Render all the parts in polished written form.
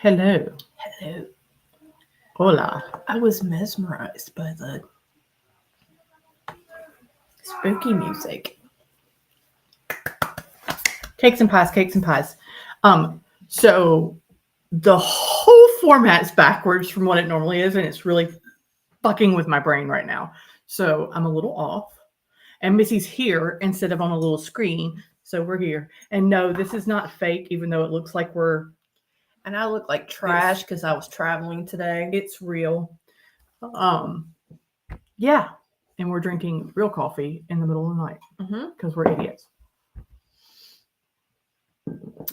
Hello. Hello. Hola. I was mesmerized by the spooky music. Cakes and pies, cakes and pies. So the whole format's backwards from what it normally is, and it's really fucking with my brain right now. So I'm a little off. And Missy's here instead of on a little screen. So we're here. And no, this is not fake, even though it looks like And I look like trash because I was traveling today. it's real. Yeah. And we're drinking real coffee in the middle of the night because we're idiots.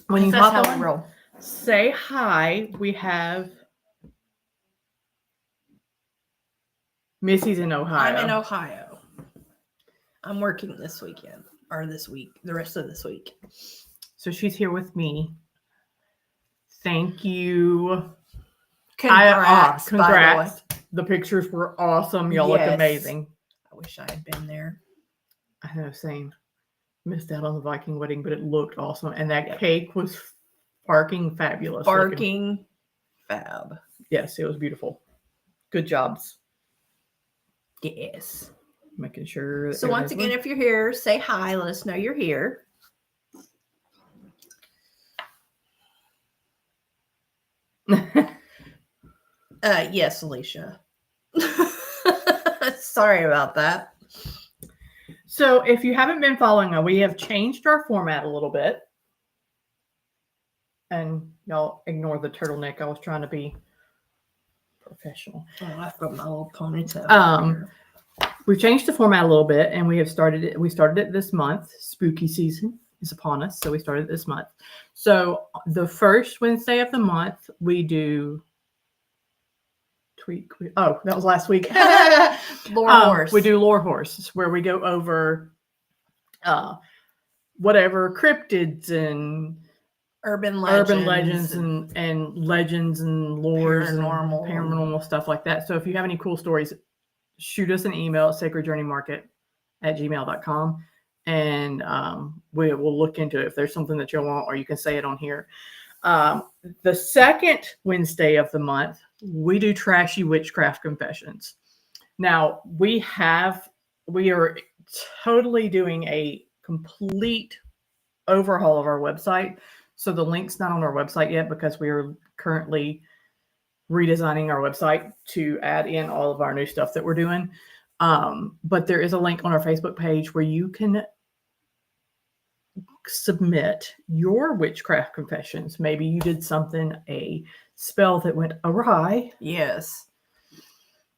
When you That's hop how on, we roll. say hi. We have Missy's in Ohio. I'm in Ohio. I'm working this weekend. Or this week. The rest of this week. So she's here with me. Thank you. Congrats. By the way. The pictures were awesome. Y'all look Yes. amazing. I wish I had been there. I know, same. Missed out on the Viking wedding, but it looked awesome. And that cake was barking fabulous. Barking fab. Yes, it was beautiful. Good jobs. Yes. Making sure. So once again, if you're here, say hi. Let us know you're here. Yes, Alicia. Sorry about that. So if you haven't been following us, we have changed our format a little bit. And y'all ignore the turtleneck. I was trying to be professional. Oh, I've got my little ponytail. We've changed the format a little bit, and we started it this month. Spooky season is upon us, so we started this month. So the first Wednesday of the month, we do tweak. Oh, that was last week. Lore Horse. We do Lore Horse, where we go over whatever cryptids and urban legends and legends and lores and paranormal stuff like that. So if you have any cool stories, shoot us an email at sacredjourneymarket@gmail.com, and we will look into it if there's something that you want, or you can say it on here. The second Wednesday of the month, we do Trashy Witchcraft Confessions. Now we are totally doing a complete overhaul of our website. So the link's not on our website yet because we are currently redesigning our website to add in all of our new stuff that we're doing. But there is a link on our Facebook page where you can submit your witchcraft confessions. Maybe you did a spell that went awry. Yes.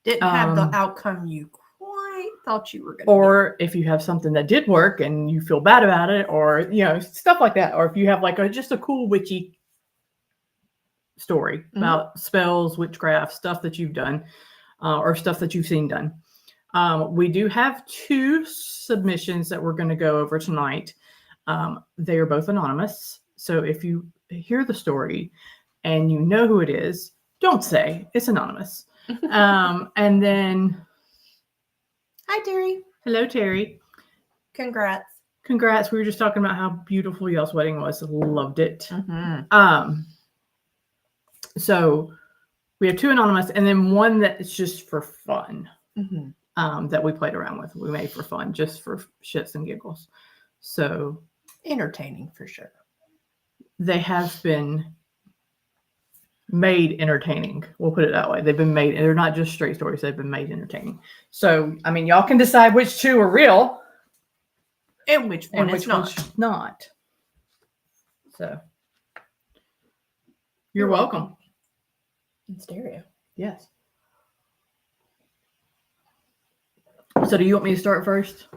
Didn't have the outcome you quite thought you were going to Or if you have something that did work and you feel bad about it, or, stuff like that. Or if you have just a cool witchy story about spells, witchcraft, stuff that you've done, or stuff that you've seen done. We do have 2 submissions that we're going to go over tonight. They are both anonymous. So if you hear the story and you know who it is, don't say it's anonymous. And then, hi, Terry. Hello, Terry. Congrats. We were just talking about how beautiful y'all's wedding was. Loved it. So we have 2 anonymous, and then one that is just for fun. That we played around with. We made for fun, just for shits and giggles. So entertaining for sure. They have been made entertaining. We'll put it that way. They've been made. They're not just straight stories. They've been made entertaining. So, I mean, y'all can decide which 2 are real and which one's not. So, you're welcome. In stereo. Yes. So, do you want me to start first?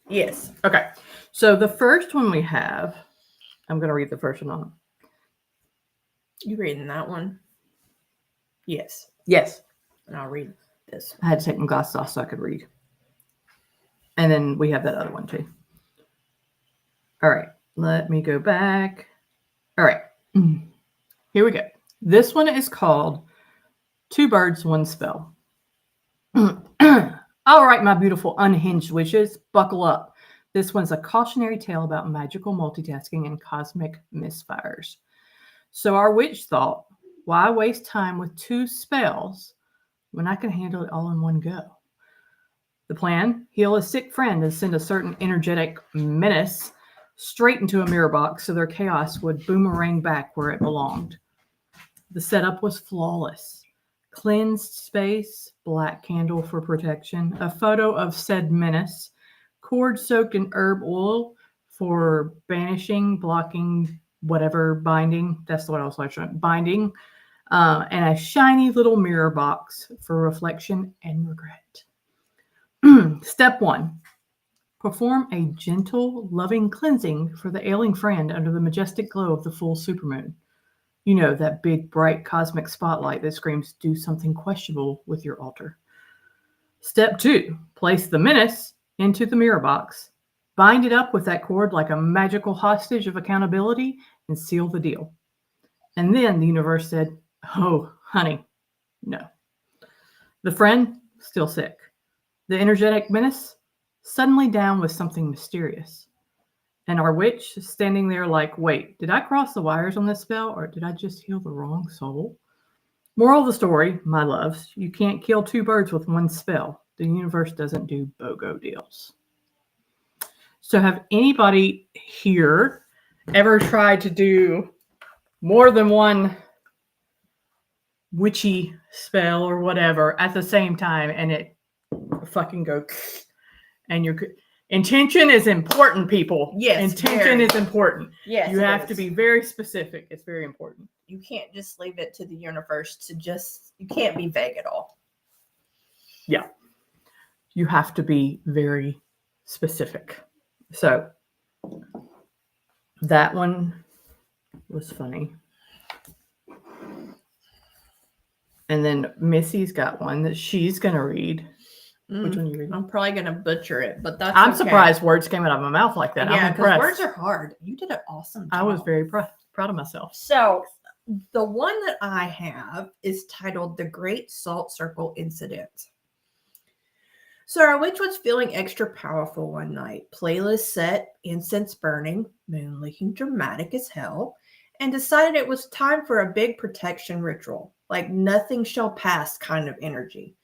Yes. Okay. So, the first one we have, I'm going to read the first one on. You reading that one? Yes. Yes. And I'll read this. I had to take my glasses off so I could read. And then we have that other one too. All right. Let me go back. All right. Here we go. This one is called 2 Birds, 1 Spell. All right, my beautiful unhinged witches, buckle up. This one's a cautionary tale about magical multitasking and cosmic misfires. So our witch thought, Why waste time with 2 spells when I can handle it all in one go? The plan: heal a sick friend and send a certain energetic menace straight into a mirror box so their chaos would boomerang back where it belonged. The setup was flawless. Cleansed space, black candle for protection, a photo of said menace, cord soaked in herb oil for banishing, blocking, whatever, binding. That's what I was like, binding. And a shiny little mirror box for reflection and regret. Step 1. Perform a gentle, loving cleansing for the ailing friend under the majestic glow of the full supermoon. You know, that big, bright cosmic spotlight that screams, do something questionable with your altar. Step 2. Place the menace into the mirror box. Bind it up with that cord like a magical hostage of accountability and seal the deal. And then the universe said, oh, honey, no. The friend, still sick. The energetic menace, suddenly down with something mysterious. And our witch standing there like, wait, did I cross the wires on this spell or did I just heal the wrong soul? Moral of the story, my loves, you can't kill 2 birds with 1 spell. The universe doesn't do BOGO deals. So have anybody here ever tried to do more than 1 witchy spell or whatever at the same time and it fucking go and your intention is important, people. Yes, intention is important. Yes, You have to be very specific. It's very important. You can't just leave it to the universe to just. You can't be vague at all. Yeah, you have to be very specific. So that one was funny. And then Missy's got one that she's gonna read. Which one you reading? I'm probably gonna butcher it, but that's. I'm okay. surprised words came out of my mouth like that. Yeah, I'm because impressed. words are hard. You did an awesome job. I was very proud of myself. So, the one that I have is titled The Great Salt Circle Incident. So, our witch was feeling extra powerful one night. Playlist set, incense burning, moon leaking dramatic as hell, and decided it was time for a big protection ritual, like nothing shall pass kind of energy.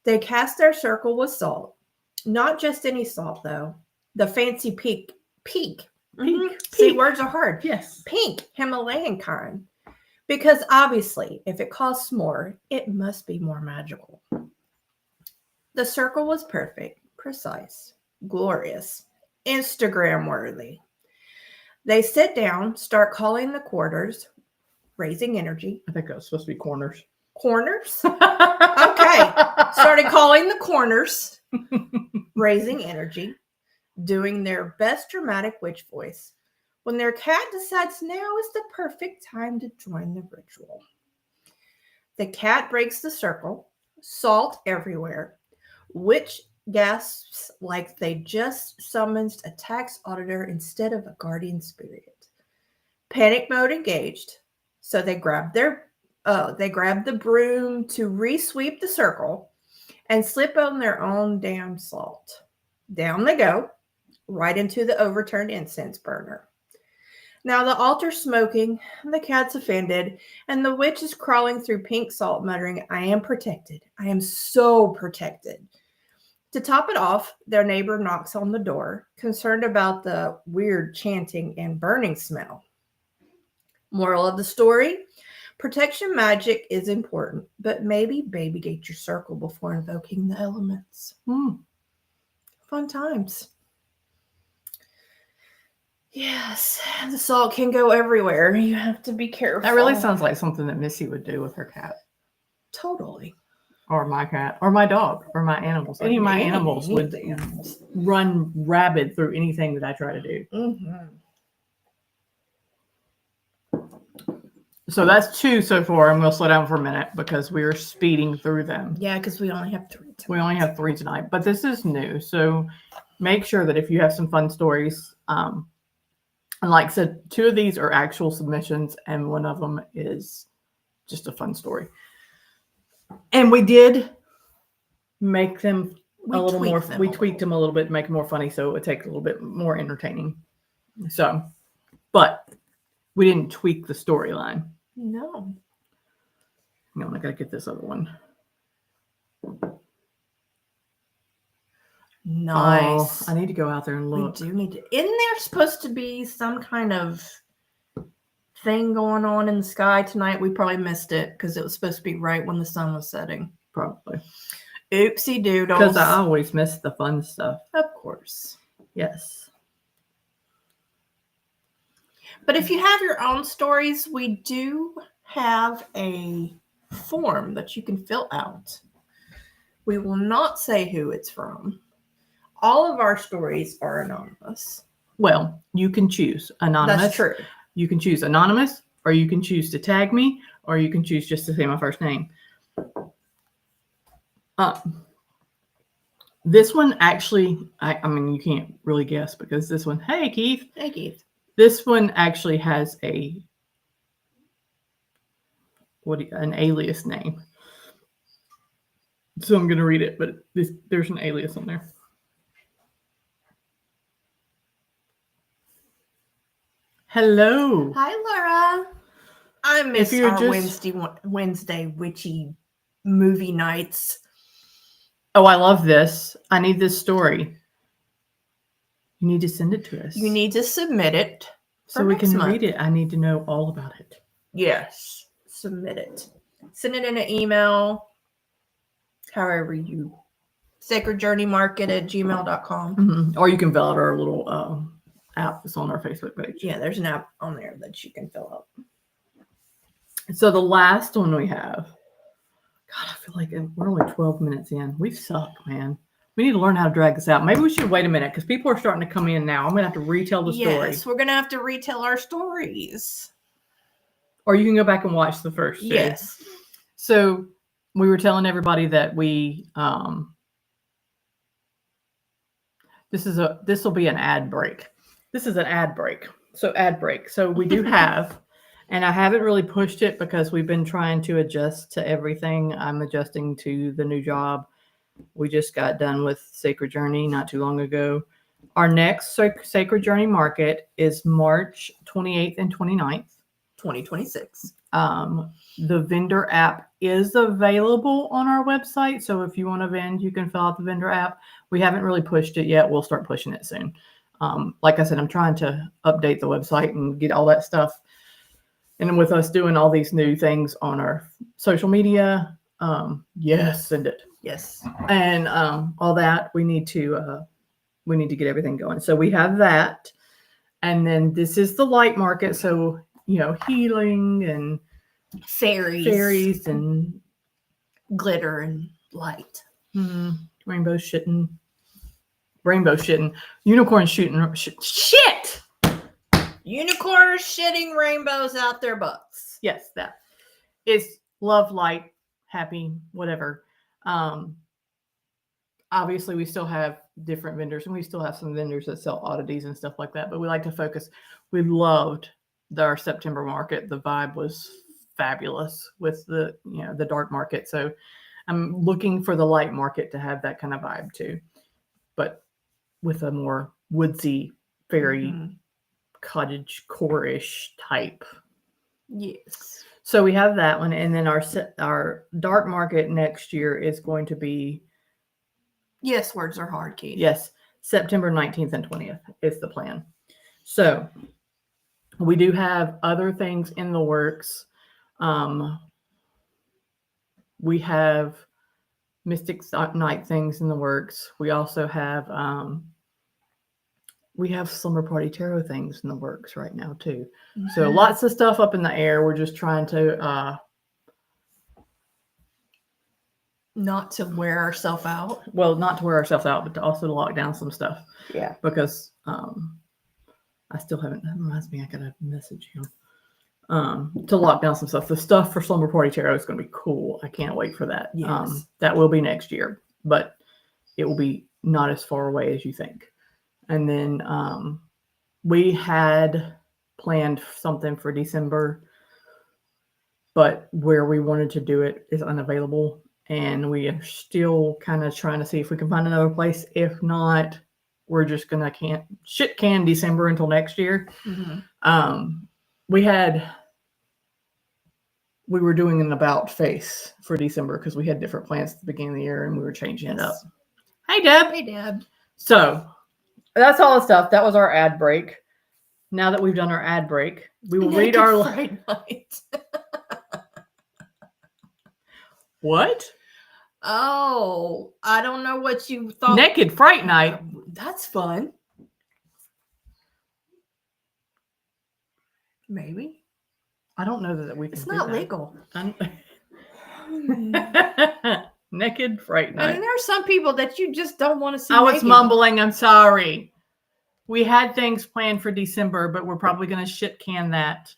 They cast their circle with salt. Not just any salt, though. The fancy pink. See, words are hard. Yes. Pink Himalayan kind. Because obviously, if it costs more, it must be more magical. The circle was perfect, precise, glorious, Instagram worthy. They sit down, start calling the quarters, raising energy. I think it was supposed to be corners. Corners? Okay. Started calling the corners, raising energy, doing their best dramatic witch voice. When their cat decides now is the perfect time to join the ritual. The cat breaks the circle, salt everywhere. Witch gasps like they just summoned a tax auditor instead of a guardian spirit. Panic mode engaged, so they grab the broom to re-sweep the circle and slip on their own damn salt. Down they go, right into the overturned incense burner. Now the altar's smoking, the cat's offended, and the witch is crawling through pink salt, muttering, I am protected. I am so protected. To top it off, their neighbor knocks on the door, concerned about the weird chanting and burning smell. Moral of the story, protection magic is important, but maybe babygate your circle before invoking the elements. Fun times. Yes, the salt can go everywhere. You have to be careful. That really sounds like something that Missy would do with her cat. Totally. Or my cat. Or my dog. Or my animals. Any of my animals would run rabid through anything that I try to do. Mm-hmm. So that's 2 so far, and we'll slow down for a minute because we are speeding through them. Yeah, because we only have 3 tonight. We only have 3 tonight, but this is new. So make sure that if you have some fun stories, and like I said, 2 of these are actual submissions, and one of them is just a fun story. And we did make them a little more. We tweaked them a little bit to make them more funny, so it would take a little bit more entertaining. So, but we didn't tweak the storyline. No. Hang on, I gotta get this other one. Nice. Oh, I need to go out there and look. We do need to. Isn't there supposed to be some kind of thing going on in the sky tonight? We probably missed it because it was supposed to be right when the sun was setting. Probably. Oopsie doodles. Because I always miss the fun stuff. Of course. Yes. But if you have your own stories, we do have a form that you can fill out. We will not say who it's from. All of our stories are anonymous. Well, you can choose anonymous. That's true. You can choose anonymous, or you can choose to tag me, or you can choose just to say my first name. This one actually, I mean, you can't really guess because this one, hey, Keith. Hey, Keith. This one actually has an alias name. So I'm going to read it, but there's an alias on there. Hello. Hi, Laura. I miss you're our just- Wednesday witchy movie nights. Oh, I love this. I need this story. You need to send it to us. You need to submit it so for we next can month. read it. I need to know all about it. Yes. Submit it. Send it in an email. However you. sacredjourneymarket@gmail.com. Mm-hmm. Or you can fill out our little app that's on our Facebook page. Yeah, there's an app on there that you can fill out. So the last one we have. God, I feel like we're only 12 minutes in. We suck, man. We need to learn how to drag this out. Maybe we should wait a minute because people are starting to come in now. I'm going to have to retell the story. Yes, we're going to have to retell our stories. Or you can go back and watch the first two. Yes. So we were telling everybody that we this will be an ad break. This is an ad break. So ad break. So we do have, and I haven't really pushed it because we've been trying to adjust to everything. I'm adjusting to the new job. We just got done with Sacred Journey not too long ago. Our next Sacred Journey market is March 28th and 29th. 2026. The vendor app is available on our website. So if you want to vend, you can fill out the vendor app. We haven't really pushed it yet. We'll start pushing it soon. Like I said, I'm trying to update the website and get all that stuff. And with us doing all these new things on our social media, yes, send it. Yes. And all that, we need to get everything going. So we have that. And then this is the light market. So, healing and fairies and glitter and light. Rainbow shitting, unicorn shooting shit. Unicorns shitting rainbows out their butts. Yes, that is love, light, happy, whatever. Obviously, we still have different vendors, and we still have some vendors that sell oddities and stuff like that. But we like to focus. We loved our September market. The vibe was fabulous with the dark market. So I'm looking for the light market to have that kind of vibe too, but with a more woodsy, fairy cottage core-ish type. Yes. So we have that one, and then our dark market next year is going to be. Yes, words are hard, Keith. Yes, September 19th and 20th is the plan. So we do have other things in the works. We have Mystic Night things in the works. We also have Slumber Party Tarot things in the works right now too. So lots of stuff up in the air. We're just trying to not to wear ourselves out. Well, not to wear ourselves out, but to also lock down some stuff. Yeah. Because I still haven't. That reminds me, I gotta message you. To lock down some stuff. The stuff for Slumber Party Tarot is going to be cool. I can't wait for that. Yes. That will be next year, but it will be not as far away as you think. And then we had planned something for December, but where we wanted to do it is unavailable. And we are still kind of trying to see if we can find another place. If not, we're just going to can December until next year. We had we were doing an about face for December because we had different plans at the beginning of the year and we were changing it up. Hey, Deb. Hey, Deb. So that's all the stuff. That was our ad break. Now that we've done our ad break, we will read our Friday night. What? Oh, I don't know what you thought. Naked Fright Night. That's fun. Maybe. I don't know that we can. It's do not that. legal. Naked Fright Night. And there are some people that you just don't want to see. I was naked. mumbling. I'm sorry. We had things planned for December, but we're probably going to shit can that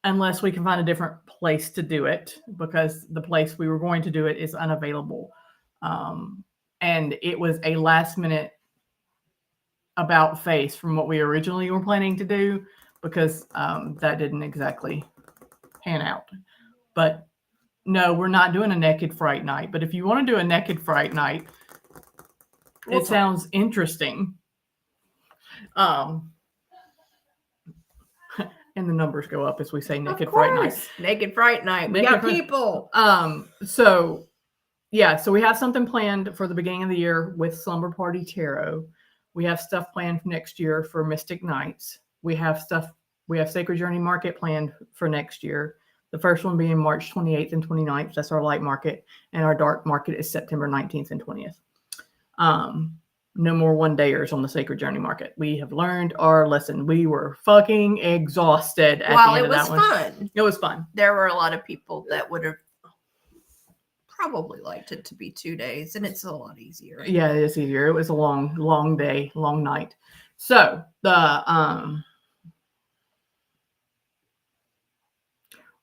unless we can find a different place to do it, because the place we were going to do it is unavailable. And it was a last minute about face from what we originally were planning to do, because that didn't exactly pan out. But no, we're not doing a Naked Fright Night. But if you want to do a Naked Fright Night, it sounds interesting. And the numbers go up as we say Naked Fright Night. Naked Fright Night. We got people. So we have something planned for the beginning of the year with Slumber Party Tarot. We have stuff planned for next year for Mystic Nights. We have Sacred Journey Market planned for next year. The first one being March 28th and 29th. That's our light market. And our dark market is September 19th and 20th. No more one-dayers on the Sacred Journey Market. We have learned our lesson. We were fucking exhausted at the end of that one. Well, it was fun. It was fun. There were a lot of people that would have probably liked it to be 2 days, and it's a lot easier. Yeah, it is easier. It was a long day, long night. So the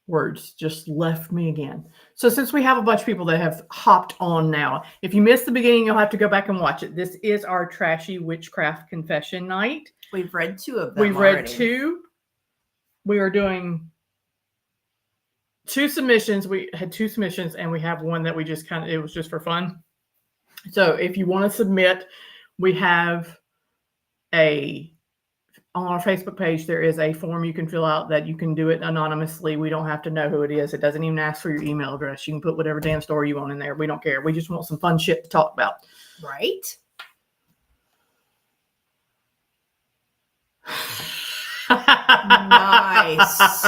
words just left me again. So since we have a bunch of people that have hopped on now, if you missed the beginning, you'll have to go back and watch it. This is our Trashy Witchcraft Confession Night. We've read 2 of them. We've read 2. We are doing 2 submissions. We had 2 submissions, and we have one that we just it was just for fun. So if you want to submit, we have on our Facebook page, there is a form you can fill out that you can do it anonymously. We don't have to know who it is. It doesn't even ask for your email address. You can put whatever damn story you want in there. We don't care. We just want some fun shit to talk about. Right? Nice.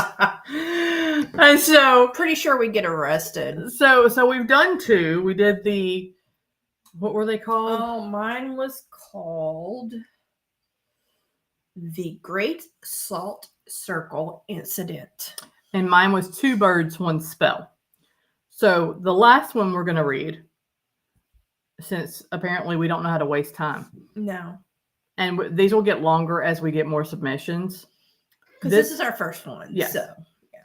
And so pretty sure we get arrested. So we've done 2. We did what were they called? Oh, mine was called The Great Salt Circle Incident. And mine was 2 birds, 1 spell. So the last one we're going to read, since apparently we don't know how to waste time. No. And these will get longer as we get more submissions. Because this is our first one. Yes. So, yeah.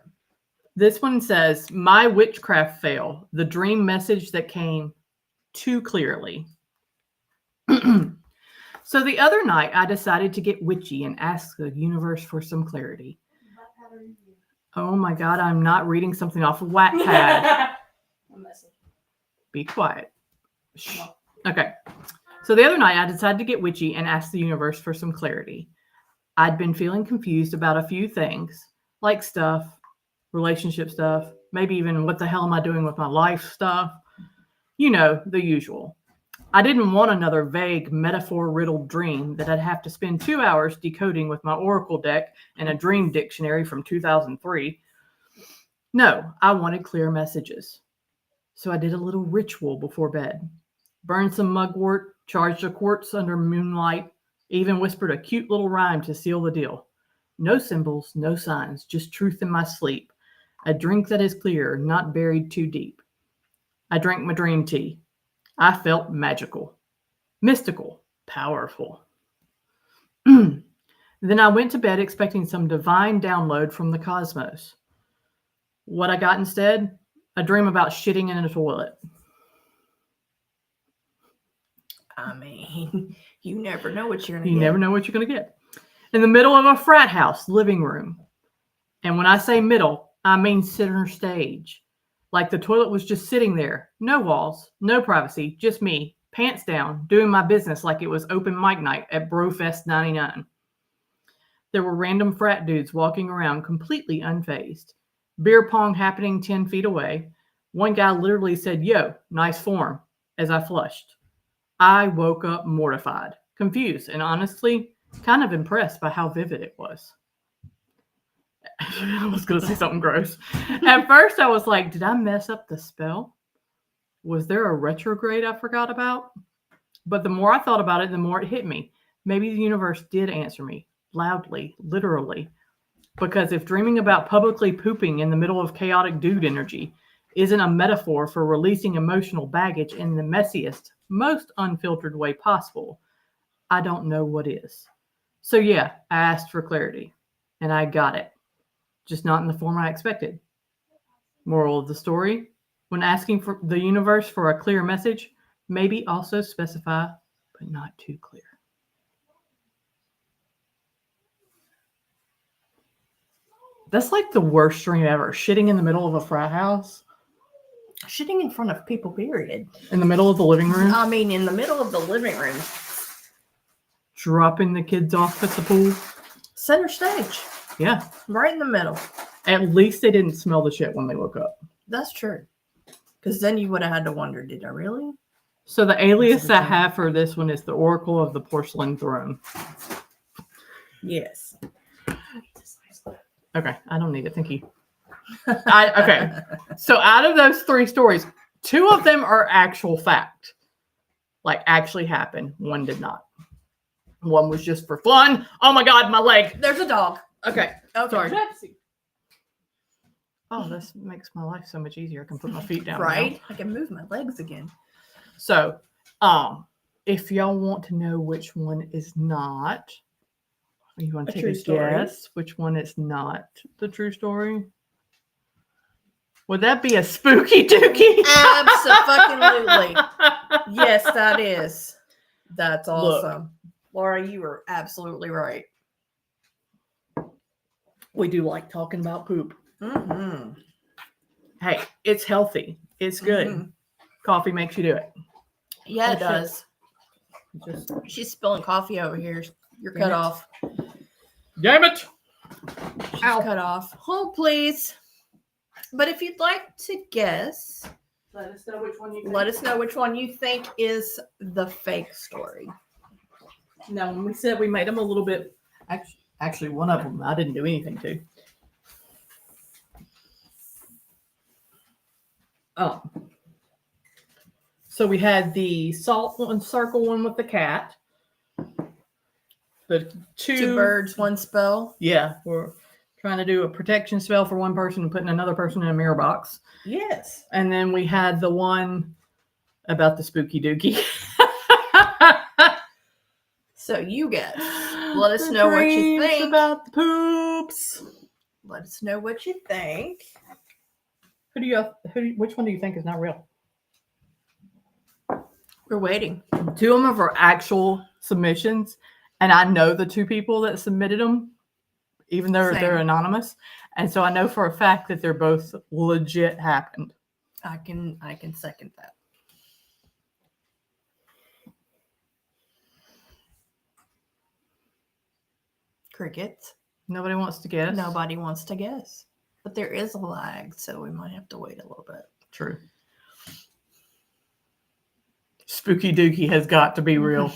This one says, my witchcraft fail, the dream message that came too clearly. So the other night, I decided to get witchy and ask the universe for some clarity. Oh my God, I'm not reading something off of Wattpad. Be quiet. Shh. Okay. So the other night, I decided to get witchy and ask the universe for some clarity. I'd been feeling confused about a few things, like stuff, relationship stuff, maybe even what the hell am I doing with my life stuff. You know, the usual. I didn't want another vague, metaphor-riddled dream that I'd have to spend 2 hours decoding with my Oracle deck and a dream dictionary from 2003. No, I wanted clear messages. So I did a little ritual before bed. Burned some mugwort, charged a quartz under moonlight, even whispered a cute little rhyme to seal the deal. No symbols, no signs, just truth in my sleep. A drink that is clear, not buried too deep. I drank my dream tea. I felt magical, mystical, powerful. Then I went to bed expecting some divine download from the cosmos. What I got instead? A dream about shitting in a toilet. I mean, you never know what you're going to get. You never know what you're going to get. In the middle of a frat house living room. And when I say middle, I mean center stage. Like the toilet was just sitting there. No walls, no privacy, just me, pants down, doing my business like it was open mic night at Brofest 99. There were random frat dudes walking around completely unfazed. Beer pong happening 10 feet away. One guy literally said, "Yo, nice form," as I flushed. I woke up mortified, confused, and honestly kind of impressed by how vivid it was. I was going to say something gross. At first, I was like, did I mess up the spell? Was there a retrograde I forgot about? But the more I thought about it, the more it hit me. Maybe the universe did answer me, loudly, literally. Because if dreaming about publicly pooping in the middle of chaotic dude energy isn't a metaphor for releasing emotional baggage in the messiest, most unfiltered way possible, I don't know what is. So yeah, I asked for clarity, and I got it. Just not in the form I expected. Moral of the story, when asking for the universe for a clear message, maybe also specify, but not too clear. That's like the worst dream ever. Shitting in the middle of a frat house. Shitting in front of people, period. In the middle of the living room. I mean, in the middle of the living room. Dropping the kids off at the pool. Center stage. Yeah. Right in the middle. At least they didn't smell the shit when they woke up. That's true. Because then you would have had to wonder, did I really? So the alias I have for this one is the Oracle of the Porcelain Throne. Yes. Okay, I don't need it. Thank you. Okay, so out of those 3 stories, 2 of them are actual fact. Like, actually happened. One did not. One was just for fun. Oh my God, my leg. There's a dog. Okay, Sorry. Pepsi. Oh, this makes my life so much easier. I can put my feet down. Right? Now. I can move my legs again. So, if y'all want to know which one is not, you want to take a guess which one is not the true story? Would that be a spooky dookie? Absolutely. Yes, that is. That's awesome. Look, Laura, you were absolutely right. We do like talking about poop. Mm-hmm. Hey, it's healthy. It's good. Mm-hmm. Coffee makes you do it. Yeah, it does. She's spilling coffee over here. You're cut off. Damn it. She's cut off. Hold, please. But if you'd like to guess, let us know which one you think. Let us know which one you think is the fake story. Now, when we said we made them a little bit, actually one of them I didn't do anything to. So we had the salt one, circle one with the cat. The two birds, one spell. Yeah, we're trying to do a protection spell for one person and putting another person in a mirror box. Yes. And then we had the one about the spooky dookie. So you guess. Let us know what you think about the poops. Let us know what you think. Which one do you think is not real? We're waiting. 2 of them are actual submissions, and I know the 2 people that submitted them, even though they're anonymous, and so I know for a fact that they're both legit happened. I can second that. Crickets. Nobody wants to guess. Nobody wants to guess. But there is a lag, so we might have to wait a little bit. True. Spooky dookie has got to be real.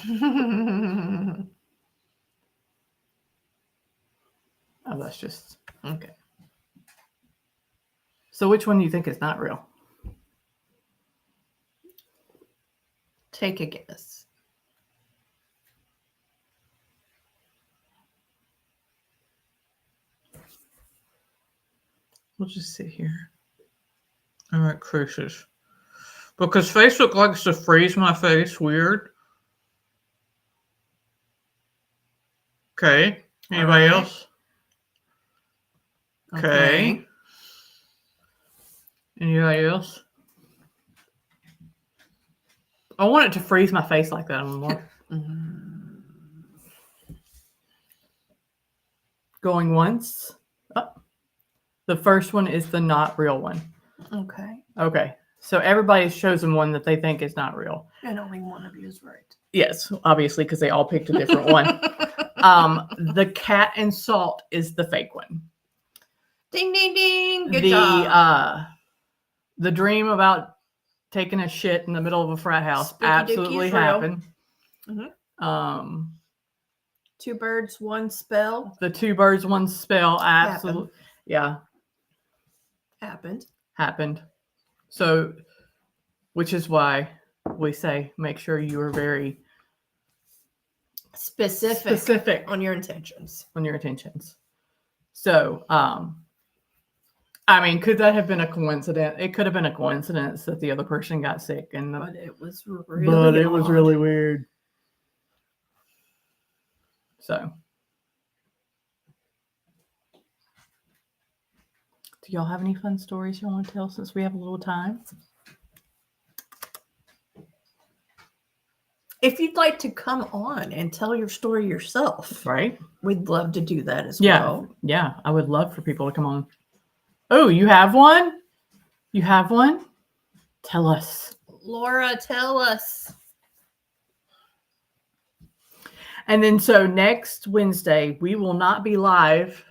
Oh, that's just... Okay. So which one do you think is not real? Take a guess. We'll just sit here. All right, Chris's. Because Facebook likes to freeze my face weird. Okay. Anybody else? Okay. Anybody else? I want it to freeze my face like that anymore. Going once. Oh. The first one is the not real one. Okay. Okay. So everybody's chosen one that they think is not real. And only one of you is right. Yes, obviously, because they all picked a different one. The cat and salt is the fake one. Ding, ding, ding. Good job. The dream about taking a shit in the middle of a frat house Spooky absolutely dookie's real. happened. Mhm. Two birds, one spell. The two birds, one spell absolutely Happened. So, which is why we say make sure you are very Specific on your intentions. So, I mean, could that have been a coincidence? It could have been a coincidence that the other person got sick, But it was really was really weird. So, do y'all have any fun stories you want to tell since we have a little time? If you'd like to come on and tell your story yourself, Right? we'd love to do that as well. Yeah, I would love for people to come on. Oh, you have one? You have one? Tell us. Laura, tell us. And then so next Wednesday, we will not be live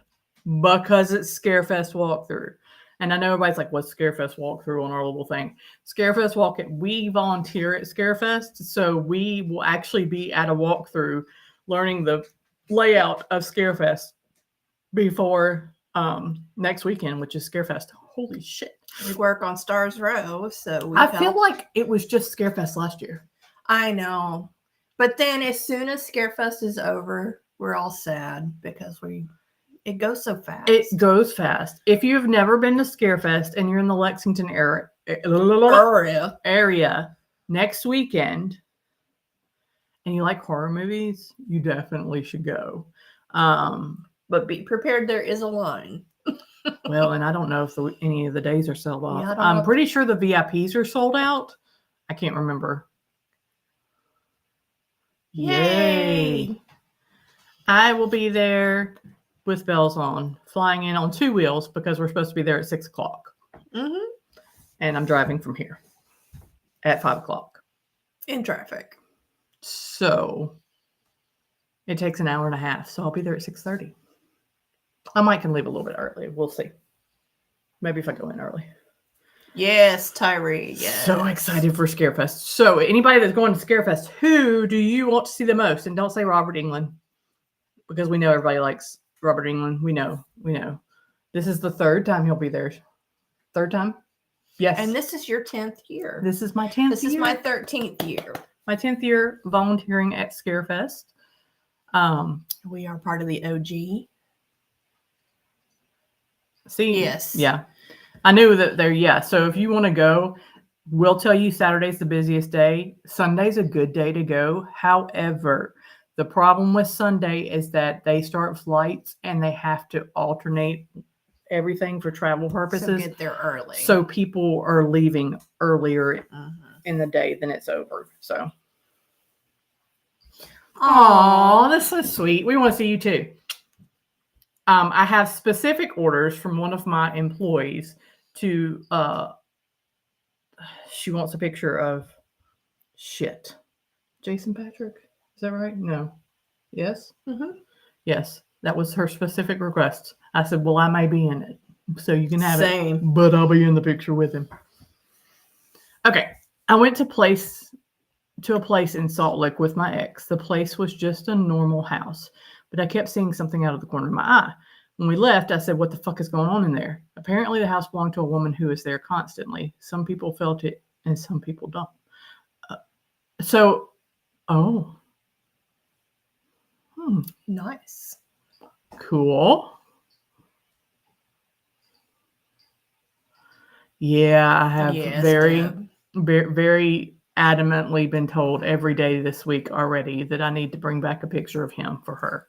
because it's Scarefest walkthrough. And I know everybody's like, what's Scarefest walkthrough on our little thing? Scarefest we volunteer at Scarefest. So we will actually be at a walkthrough learning the layout of Scarefest before next weekend, which is Scarefest. Holy shit. We work on Stars Row, so I feel like it was just Scarefest last year. I know. But then as soon as Scarefest is over, we're all sad because it goes so fast. It goes fast. If you've never been to Scarefest and you're in the Lexington area next weekend and you like horror movies, you definitely should go. But be prepared, there is a line. Well, and I don't know if any of the days are sold off. Yeah, I'm pretty sure the VIPs are sold out. I can't remember. Yay! I will be there with bells on, flying in on 2 wheels because we're supposed to be there at 6 o'clock. Mm-hmm. And I'm driving from here at 5 o'clock. In traffic. So it takes an hour and a half. So I'll be there at 6:30. I might can leave a little bit early. We'll see. Maybe if I go in early. Yes, Tyree. Yes. So excited for Scarefest. So anybody that's going to Scarefest, who do you want to see the most? And don't say Robert England, because we know everybody likes Robert England. We know. This is the 3rd time he'll be there. 3rd time? Yes. And this is your 10th year. This is my 10th year. This is my 13th year. My 10th year volunteering at Scarefest. We are part of the OG. See? Yes. Yeah. I knew that there, yeah. So if you want to go, we'll tell you Saturday's the busiest day. Sunday's a good day to go. However, the problem with Sunday is that they start flights and they have to alternate everything for travel purposes. So get there early. So people are leaving earlier in the day than it's over. So. Aw, that's so sweet. We want to see you too. I have specific orders from one of my employees to, she wants a picture of shit. Jason Patrick? Is that right? No. Yes? Mm-hmm. Yes. That was her specific request. I said, well, I may be in it. So you can have Same. it. But I'll be in the picture with him. Okay. I went to a place in Salt Lake with my ex. The place was just a normal house. But I kept seeing something out of the corner of my eye. When we left, I said, what the fuck is going on in there? Apparently, the house belonged to a woman who is there constantly. Some people felt it, and some people don't. Nice. Cool. Yeah, I have very adamantly been told every day this week already that I need to bring back a picture of him for her.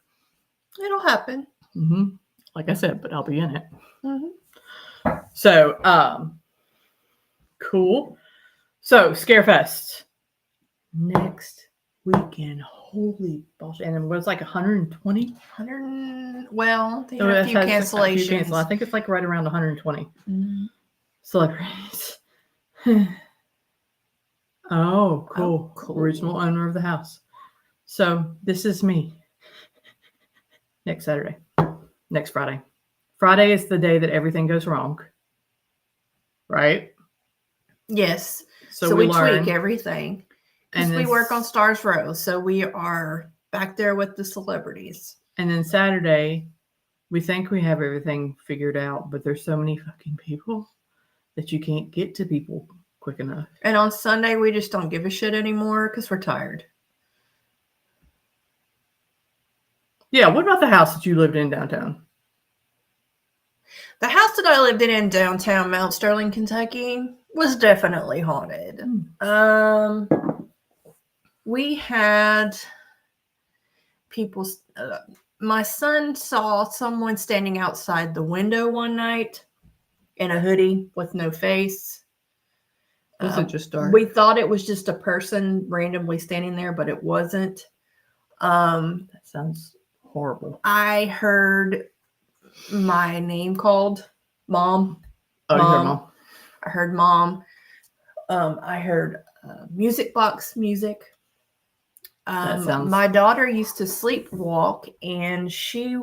It'll happen. Like I said, but I'll be in it. Mm-hmm. So, cool. So, Scarefest next weekend. Holy bullshit. And it was like 120? Well, they have a few cancellations. I think it's like right around 120. Mm-hmm. Celebrities. Oh, cool. Cool. Original owner of the house. So, this is me. Next Saturday. Next Friday. Friday is the day that everything goes wrong. Right? Yes. So, So we learn. tweak everything. Because And we then work on Stars Row. So we are back there with the celebrities. And then Saturday, we think we have everything figured out, but there's so many fucking people that you can't get to people quick enough. And on Sunday, we just don't give a shit anymore because we're tired. Yeah, what about the house that you lived in downtown? The house that I lived in downtown Mount Sterling, Kentucky was definitely haunted. We had people. My son saw someone standing outside the window one night in a hoodie with no face. Was it just dark? We thought it was just a person randomly standing there, but it wasn't. That sounds horrible. I heard my name called. Mom. Oh, you heard Mom? I heard Mom. I heard music box music. My daughter used to sleepwalk, and she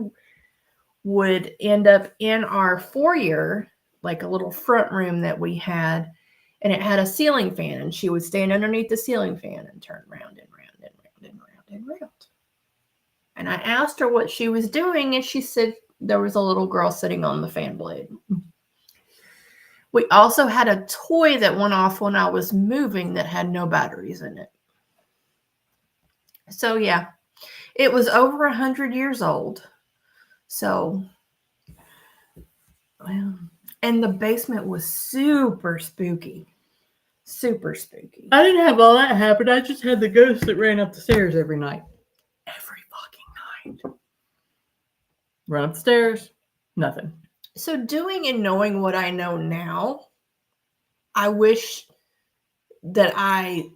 would end up in our foyer, like a little front room that we had, and it had a ceiling fan, and she would stand underneath the ceiling fan and turn round and round and round and round and round. And I asked her what she was doing, and she said there was a little girl sitting on the fan blade. We also had a toy that went off when I was moving that had no batteries in it. So, yeah, it was over 100 years old. So, well, and the basement was super spooky. Super spooky. I didn't have all that happen. I just had the ghost that ran up the stairs every night. Every fucking night. Run up the stairs, nothing. So, doing and knowing what I know now, I wish that I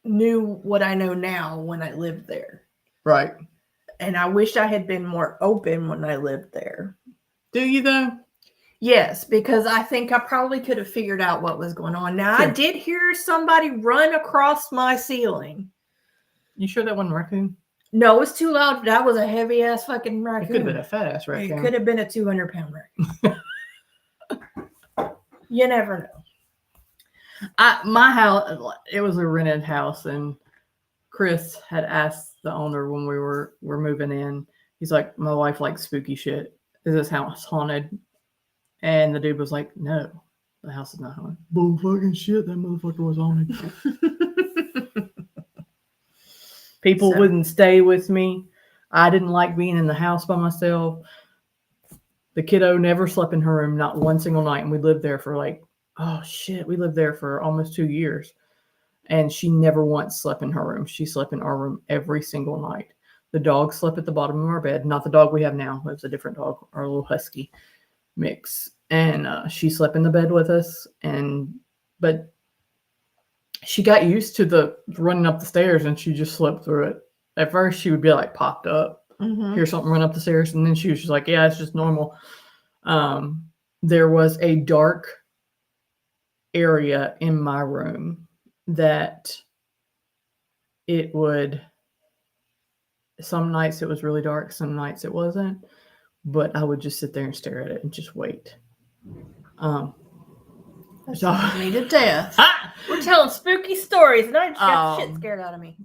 knew what I know now when I lived there. Right. And I wish I had been more open when I lived there. Do you, though? Yes, because I think I probably could have figured out what was going on. Now, I did hear somebody run across my ceiling. You sure that wasn't a raccoon? No, it was too loud. That was a heavy-ass fucking raccoon. It could have been a fat-ass raccoon. It could have been a 200-pound raccoon. You never know. My house, it was a rented house, and Chris had asked the owner when we were moving in. He's like, "My wife likes spooky shit. Is this house haunted?" And the dude was like, "No, the house is not haunted." Bull fucking shit, that motherfucker was haunted. People wouldn't stay with me. I didn't like being in the house by myself. The kiddo never slept in her room, not one single night. And we lived there for we lived there for almost 2 years. And she never once slept in her room. She slept in our room every single night. The dog slept at the bottom of our bed. Not the dog we have now. It was a different dog, our little husky mix. And she slept in the bed with us. But she got used to the running up the stairs, and she just slept through it. At first, she would be like popped up, hear something run up the stairs, and then she was just like, "Yeah, it's just normal." There was a dark area in my room that it would. Some nights it was really dark, some nights it wasn't, but I would just sit there and stare at it and just wait. That me to death. We're telling spooky stories, and I just got the shit scared out of me.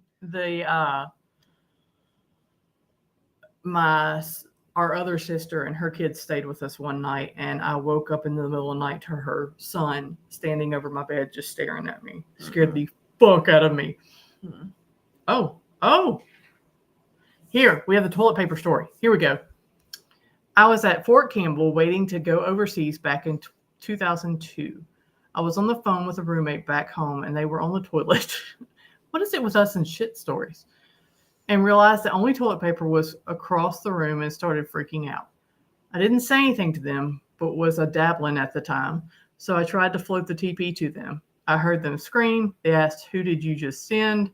Our other sister and her kids stayed with us one night, and I woke up in the middle of the night to her son standing over my bed just staring at me. Scared the fuck out of me. Oh. Here, we have the toilet paper story. Here we go. I was at Fort Campbell waiting to go overseas back in 2002. I was on the phone with a roommate back home, and they were on the toilet. What is it with us and shit stories? And realized the only toilet paper was across the room and started freaking out. I didn't say anything to them, but was a dabbling at the time, so I tried to float the TP to them. I heard them scream. They asked, "Who did you just send?"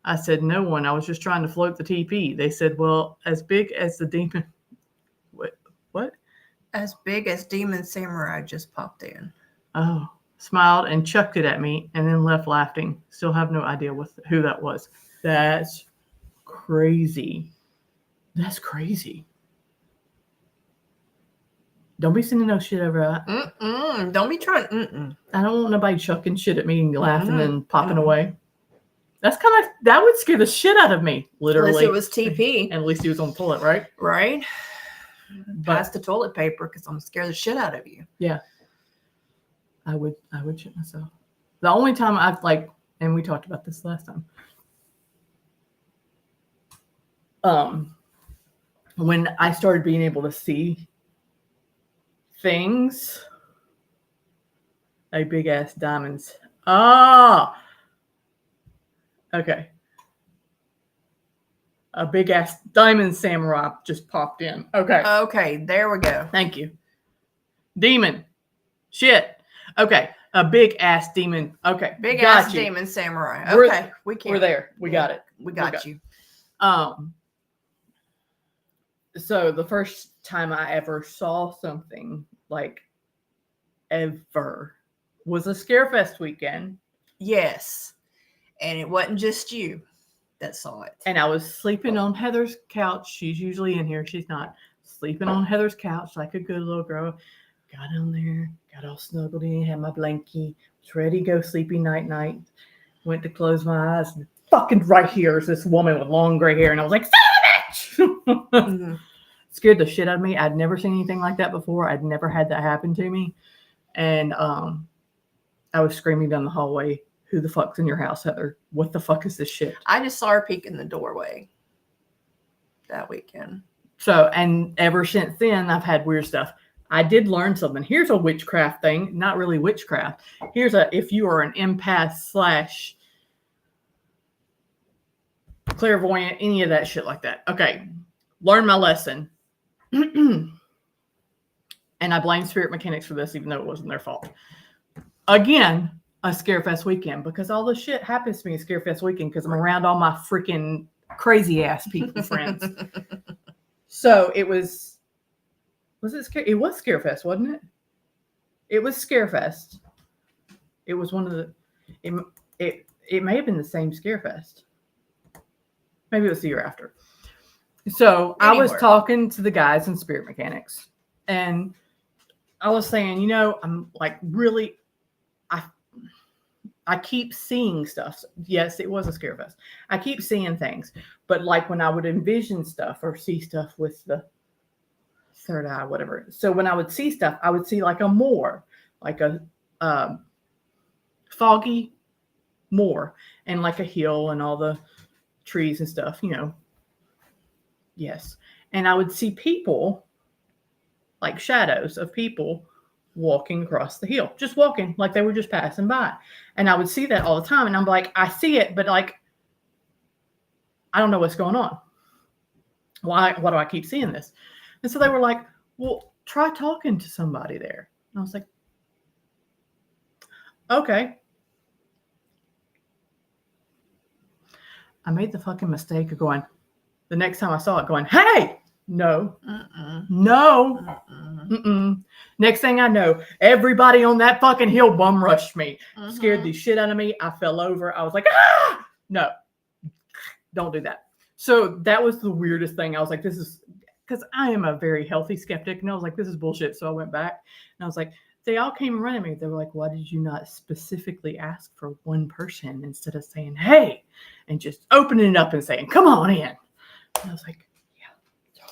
I said, "No one. I was just trying to float the TP." They said, "Well, as big as the demon..." What? As big as Demon Samurai just popped in. Oh. Smiled and chucked it at me, and then left laughing. Still have no idea who that was. That's crazy. That's crazy. Don't be sending no shit over that. Don't be trying. I don't want nobody chucking shit at me and laughing and popping Mm-mm. away. That would scare the shit out of me, literally. Unless it was TP. And at least he was on the toilet, right? Right? Pass But the toilet paper because I'm gonna scare the shit out of you. yeah, I would shit myself. The only time I've and we talked about this last time. When I started being able to see things, like big ass diamonds. Ah, okay. A big ass diamond samurai just popped in. Okay. Okay, there we go. Thank you. Demon. Shit. Okay. A big ass demon. Okay. Big got ass you. demon samurai. We're- Okay, we can't. We're there. We got it. We got you. So the first time I ever saw something ever was a Scarefest weekend. Yes. And it wasn't just you that saw it. And I was sleeping on Heather's couch. She's usually in here. She's not. Sleeping on Heather's couch like a good little girl. Got on there, got all snuggled in, had my blankie, was ready to go sleepy night. Went to close my eyes, and fucking right here is this woman with long gray hair. And I was like, son of a bitch! Mm-hmm. Scared the shit out of me. I'd never seen anything like that before. I'd never had that happen to me. And I was screaming down the hallway, who the fuck's in your house, Heather? What the fuck is this shit? I just saw her peek in the doorway that weekend. So, and ever since then, I've had weird stuff. I did learn something. Here's a witchcraft thing. Not really witchcraft. Here's if you are an empath / clairvoyant, any of that shit like that. Okay. Learn my lesson. And I blame spirit mechanics for this, even though it wasn't their fault. Again, a Scarefest weekend, because all this shit happens to me at Scarefest weekend because I'm around all my freaking crazy ass people friends. So it was it was Scarefest, wasn't it? It was Scarefest. It was one of the it may have been the same Scarefest. Maybe it was the year after. So I was talking to the guys in Spirit Mechanics, and I was saying, I'm really, I keep seeing stuff. Yes, it was a Scarefest. I keep seeing things, but when I would envision stuff or see stuff with the third eye, whatever. So when I would see stuff, I would see a moor, like a foggy moor, and a hill and all the trees and stuff, Yes. And I would see people, shadows of people walking across the hill, just walking like they were just passing by. And I would see that all the time. And I'm like, I see it, but I don't know what's going on. Why do I keep seeing this? And so they were like, well, try talking to somebody there. And I was like, okay. I made the fucking mistake of going, the next time I saw it, going, hey, no, no. Next thing I know, everybody on that fucking hill bum rushed me, scared the shit out of me. I fell over. I was like, ah, no, don't do that. So that was the weirdest thing. I was like, this is, because I am a very healthy skeptic, and I was like, this is bullshit. So I went back and I was like, they all came running me. They were like, why did you not specifically ask for one person instead of saying, hey, and just opening it up and saying, come on in? And I was like, yeah.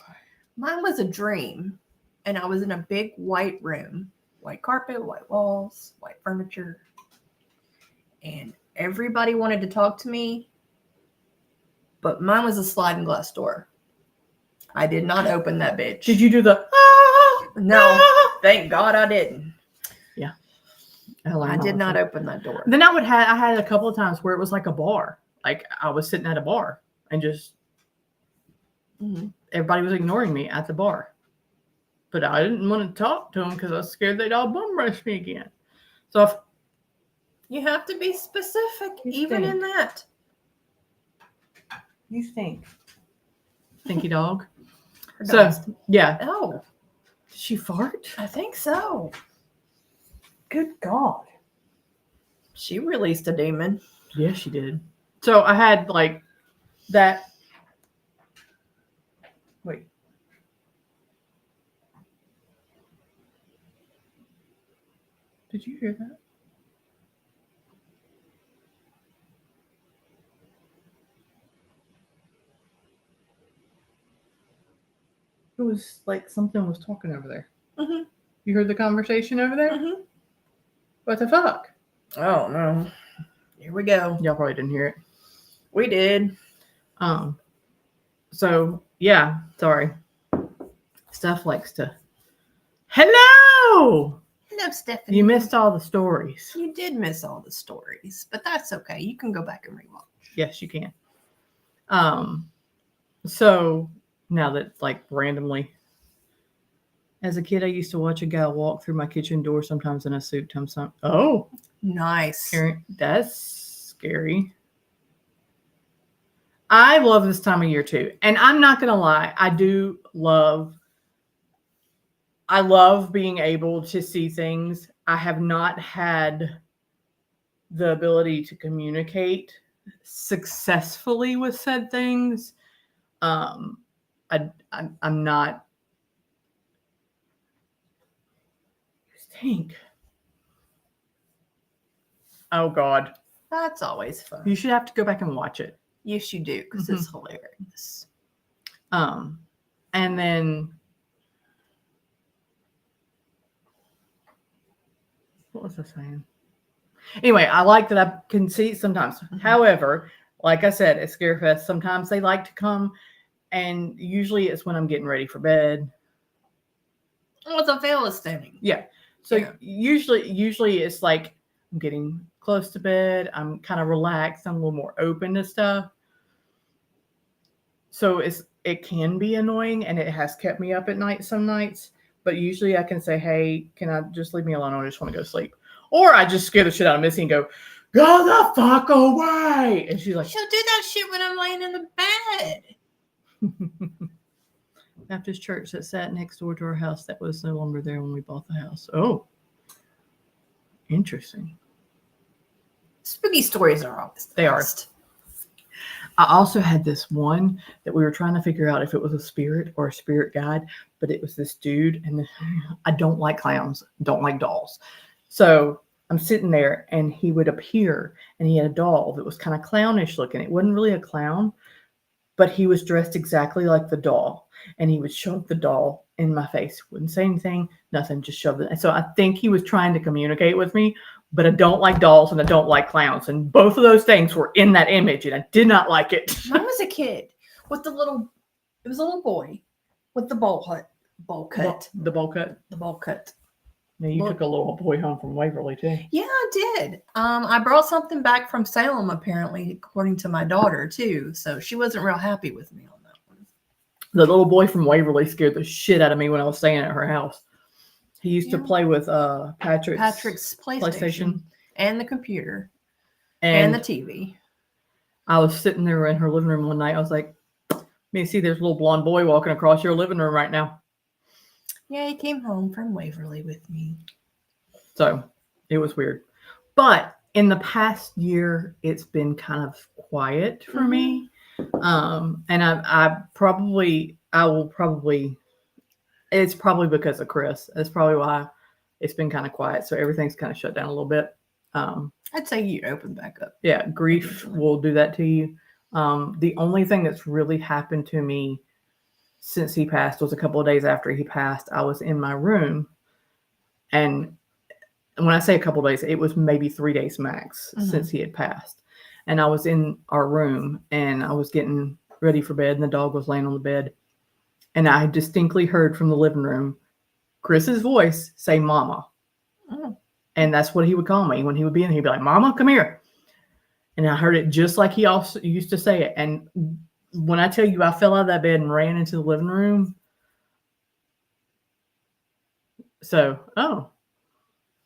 Mine was a dream, and I was in a big white room, white carpet, white walls, white furniture, and everybody wanted to talk to me, but mine was a sliding glass door. I did not open that bitch. Did you do the No, thank God I didn't. Yeah. I did not open that door. Then I had a couple of times where it was like a bar. Like I was sitting at a bar and just everybody was ignoring me at the bar. But I didn't want to talk to them because I was scared they'd all bum rush me again. So you have to be specific, even in that. You stink. Stinky dog. So, yeah. Oh. Did she fart? I think so. Good God. She released a demon. Yeah, she did. So I had that. Wait. Did you hear that? It was like something was talking over there. Mm-hmm. You heard the conversation over there? Mm-hmm. What the fuck? Oh no. Here we go. Y'all probably didn't hear it. We did. So yeah, sorry. Steph likes to. Hello! Hello, Stephanie. You missed all the stories. You did miss all the stories, but that's okay. You can go back and rewatch. Yes, you can. So now that like randomly, as a kid, I used to watch a guy walk through my kitchen door, sometimes in a suit, sometimes. Oh, Nice. Karen, that's scary. I love this time of year too, and I'm not gonna lie, I love being able to see things. I have not had the ability to communicate successfully with said things. I'm not. Stink. Oh God. That's always fun. You should have to go back and watch it. Yes, you do, because it's hilarious. And then what was I saying? Anyway, I like that I can see sometimes. However, like I said, at Scarefest, sometimes they like to come, and usually it's when I'm getting ready for bed. Well, it's a Philistine. Yeah. So usually it's like I'm getting close to bed. I'm kind of relaxed. I'm a little more open to stuff. So it can be annoying, and it has kept me up at night some nights. But usually I can say, hey, can I just leave me alone? I just want to go to sleep. Or I just scare the shit out of Missy and go the fuck away. And she's like, she'll do that shit when I'm laying in the bed. Baptist church that sat next door to our house that was no longer there when we bought the house. Oh, interesting. Spooky stories are always the best. I also had this one that we were trying to figure out if it was a spirit or a spirit guide, but it was this dude, and I don't like clowns, don't like dolls. So I'm sitting there, and he would appear, and he had a doll that was kind of clownish looking. It wasn't really a clown, but he was dressed exactly like the doll, and he would shove the doll in my face. Wouldn't say anything, nothing, just shoved it. And so I think he was trying to communicate with me, but I don't like dolls and I don't like clowns. And both of those things were in that image, and I did not like it. Mine was a kid with it was a little boy with the bowl cut. The bowl cut. The bowl cut. Now you took a little boy home from Waverly too. Yeah, I did. I brought something back from Salem, apparently, according to my daughter too. So she wasn't real happy with me on that one. The little boy from Waverly scared the shit out of me when I was staying at her house. He used to play with Patrick's PlayStation and the computer and the TV. I was sitting there in her living room one night. I was like, Missy, there's a little blonde boy walking across your living room right now. Yeah, he came home from Waverly with me. So it was weird. But in the past year, it's been kind of quiet for me. And it's probably because of Chris. That's probably why it's been kind of quiet. So everything's kind of shut down a little bit. I'd say you open back up. Yeah, grief will do that to you. The only thing that's really happened to me since he passed was a couple of days after he passed. I was in my room, and when I say a couple of days, it was maybe 3 days max since he had passed. And I was in our room, and I was getting ready for bed, and the dog was laying on the bed. And I distinctly heard from the living room Chris's voice say, Mama. Oh. And that's what he would call me when he would be in. He'd be like, Mama, come here. And I heard it just like he also used to say it. And when I tell you I fell out of that bed and ran into the living room. So,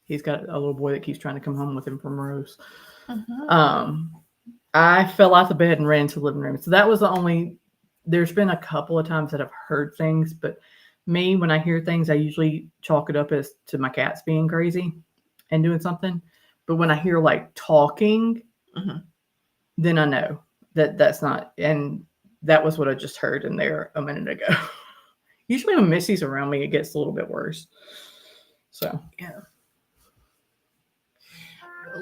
he's got a little boy that keeps trying to come home with him from Rose. I fell out the bed and ran into the living room. So that was the only, there's been a couple of times that I've heard things, but me, when I hear things, I usually chalk it up as to my cats being crazy and doing something. But when I hear like talking, then I know that that's not, and that was what I just heard in there a minute ago. Usually when Missy's around me, it gets a little bit worse. So, yeah.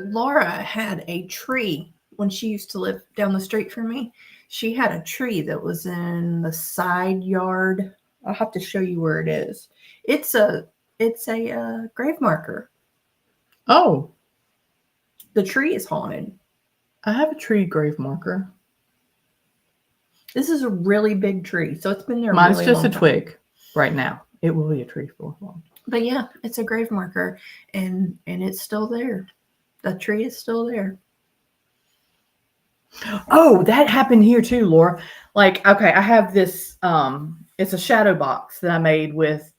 Laura had a tree when she used to live down the street from me. She had a tree that was in the side yard. I'll have to show you where it is. It's a grave marker. Oh, The tree is haunted. I have a tree grave marker. This is a really big tree, so it's been there. Mine's really just a long time. twig right now. It will be a tree for long. But yeah, it's a grave marker, and it's still there. The tree is still there. Oh, that happened here too, Laura. Like, okay, I have this it's a shadow box that I made with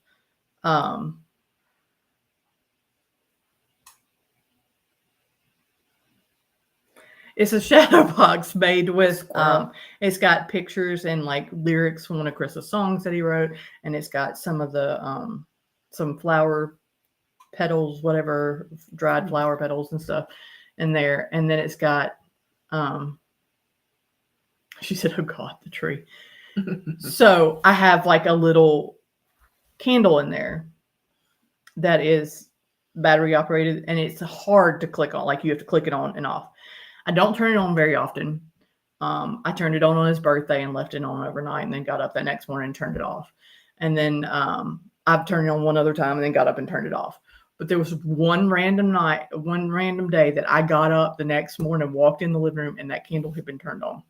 it's a shadow box made with Squirrel. it's got pictures and like lyrics from one of Chris's songs that he wrote, and it's got some of the some flower petals, whatever, dried flower petals and stuff in there. And then it's got she said, oh God, the tree. So I have like a little candle in there that is battery operated, and it's hard to click on. Like you have to click it on and off. I don't turn it on very often. I turned it on his birthday and left it on overnight, and then got up that next morning and turned it off. And then I've turned it on one other time and then got up and turned it off. But there was one random day that I got up the next morning, walked in the living room, and that candle had been turned on.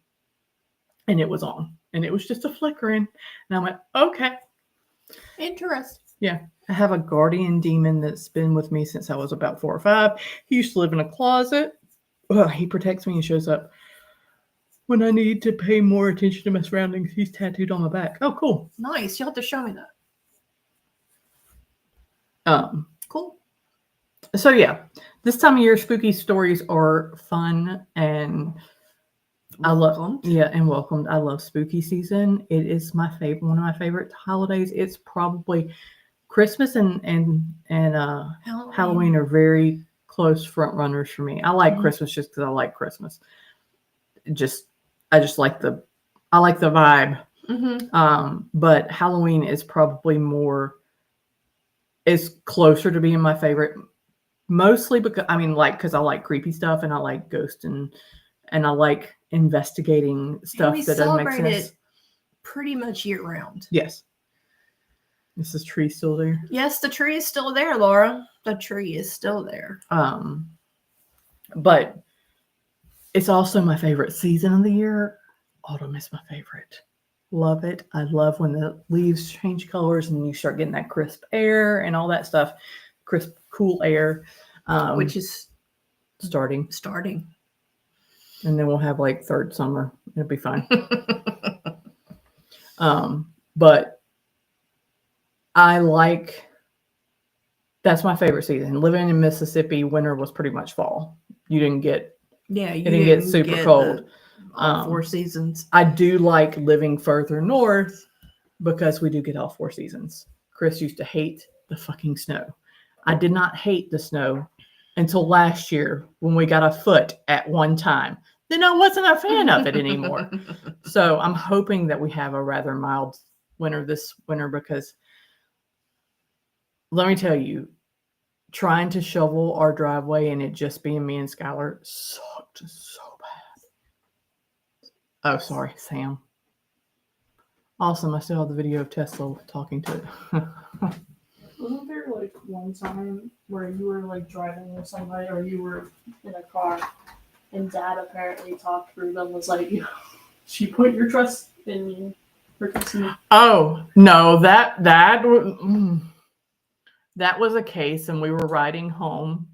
And it was on. And it was just a flickering. And I went, okay. Interesting. Yeah. I have a guardian demon that's been with me since I was about 4 or 5. He used to live in a closet. He protects me and shows up when I need to pay more attention to my surroundings. He's tattooed on my back. Oh, cool. Nice. You'll have to show me that. Cool. So yeah, this time of year, spooky stories are fun and Welcomed. and welcomed. I love spooky season. It is my favorite, one of my favorite holidays. It's probably Christmas and Halloween are very close front runners for me. I like Christmas just because I like Christmas. I just like the vibe. But Halloween is probably is closer to being my favorite, mostly because because I like creepy stuff and I like ghosts and I like investigating stuff that doesn't make sense. It pretty much year round. Yes. Is this tree still there? Yes, the tree is still there, Laura. The tree is still there. But it's also my favorite season of the year. Autumn is my favorite. Love it. I love when the leaves change colors and you start getting that crisp air and all that stuff. Crisp, cool air. Which is starting. And then we'll have like third summer. It'll be fine. But that's my favorite season. Living in Mississippi, winter was pretty much fall. You didn't get super cold. All 4 seasons. I do like living further north because we do get all 4 seasons. Chris used to hate the fucking snow. I did not hate the snow until last year when we got a foot at one time. Then I wasn't a fan of it anymore. So I'm hoping that we have a rather mild winter this winter, because let me tell you, trying to shovel our driveway and it just being me and Skylar sucked so bad. Oh, sorry, Sam. Awesome. I still have the video of Tesla talking to it. Wasn't there like one time where you were like driving with somebody or you were in a car and Dad apparently talked through them, was like, she put your trust in me for kissing? Oh, no, that was a case, and we were riding home.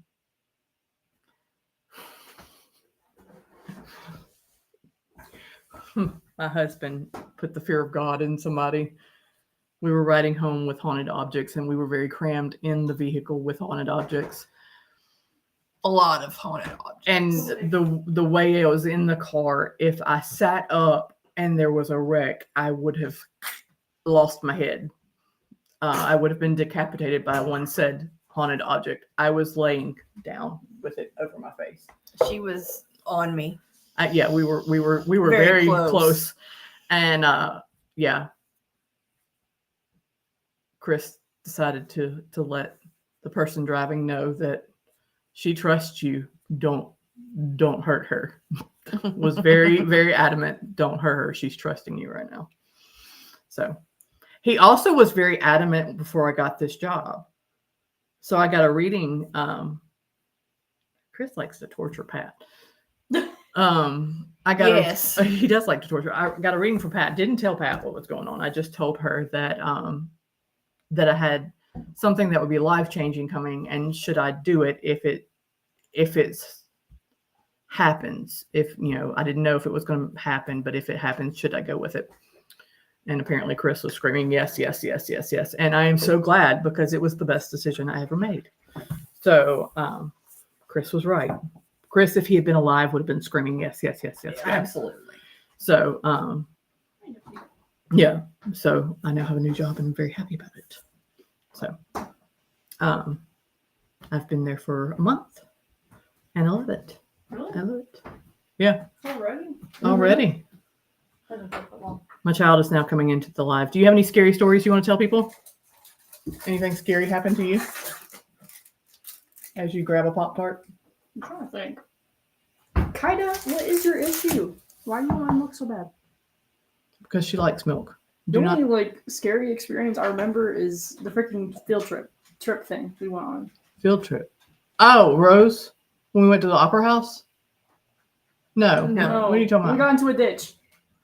My husband put the fear of God in somebody. We were riding home with haunted objects, and we were very crammed in the vehicle with haunted objects. A lot of haunted objects. And the way I was in the car, if I sat up and there was a wreck, I would have lost my head. I would have been decapitated by one said haunted object. I was laying down with it over my face. She was on me. Yeah, we were very close. And yeah, Chris decided to let the person driving know that she trusts you don't hurt her. Was very, very adamant, don't hurt her. She's trusting you right now. So he also was very adamant before I got this job. So I got a reading. Chris likes to torture Pat. I got Yes. he does like to torture. I got a reading from Pat. Didn't tell Pat what was going on. I just told her that that I had something that would be life changing coming, and should I do it if it's happens. If I didn't know if it was going to happen, but if it happens, should I go with it? And apparently Chris was screaming, yes, yes, yes, yes, yes. And I am so glad, because it was the best decision I ever made. So Chris was right. Chris, if he had been alive, would have been screaming, yes, yes, yes, yes, yes. Absolutely. So, yeah. So I now have a new job and I'm very happy about it. So, I've been there for a month and I love it. Really? I love it. Yeah. Already? Already. Hasn't took that long. My child is now coming into the live. Do you have any scary stories you want to tell people? Anything scary happened to you as you grab a Pop-Tart? I'm trying to think. Kaida, what is your issue? Why do you want to look so bad? Because she likes milk. The Do only not scary experience I remember is the freaking field trip thing we went on. field trip. Oh, Rose, when we went to the Opera House? No. No. What are you talking We about? got into a ditch.